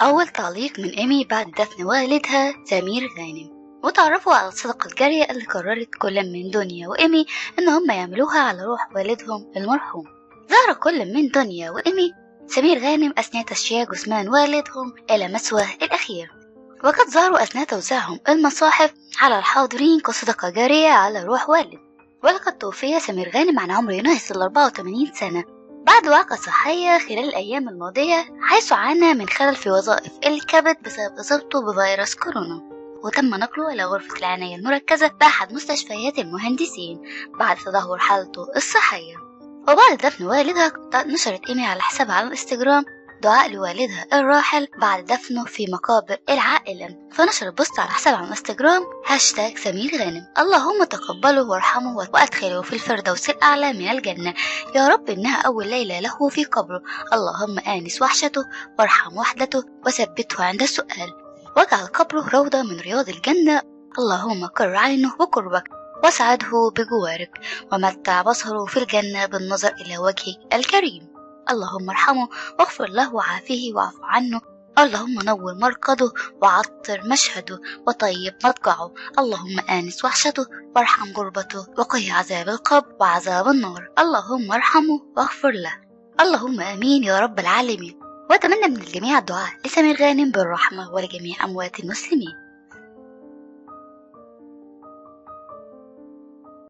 أول تعليق من إيمي بعد دفن والدها سمير غانم، وتعرفوا على الصدقة الجارية اللي قررت كل من دنيا وإيمي إن هم يعملوها على روح والدهم المرحوم. ظهر كل من دنيا وإيمي سمير غانم أثناء تشييع جثمان والدهم إلى مثواه الأخير، وقد ظهروا أثناء توزيعهم المصاحف على الحاضرين كصدقة جارية على روح والد. ولقد توفي سمير غانم عن عمر يناهز 84 سنة بعد وعكة صحية خلال الأيام الماضية، حيث عانى من خلل في وظائف الكبد بسبب إصابته بفيروس كورونا، وتم نقله إلى غرفة العناية المركزة بأحد مستشفيات المهندسين بعد تدهور حالته الصحية. وبعد دفن والدها نشرت إيمي على حسابها على الانستجرام دعاء لوالدها الراحل بعد دفنه في مقابر العائلة، فنشرت بوست على حسابها على الانستجرام هاشتاج سمير غانم: اللهم تقبله وارحمه وأدخله في الفردوس الأعلى من الجنة، يا رب إنها أول ليلة له في قبره، اللهم آنس وحشته وارحم وحدته وثبته عند السؤال، واجعل قبره روضة من رياض الجنة، اللهم قر عينه بقربك واسعده بجوارك ومتع بصره في الجنة بالنظر إلى وجهك الكريم، اللهم ارحمه واغفر له وعافيه واعف عنه، اللهم نور مرقده وعطر مشهده وطيب مضجعه، اللهم آنس وحشته وارحم غربته وقه عذاب القبر وعذاب النار، اللهم ارحمه واغفر له. اللهم آمين يا رب العالمين. وأتمنى من الجميع الدعاء لسمير غانم بالرحمة ولجميع أموات المسلمين.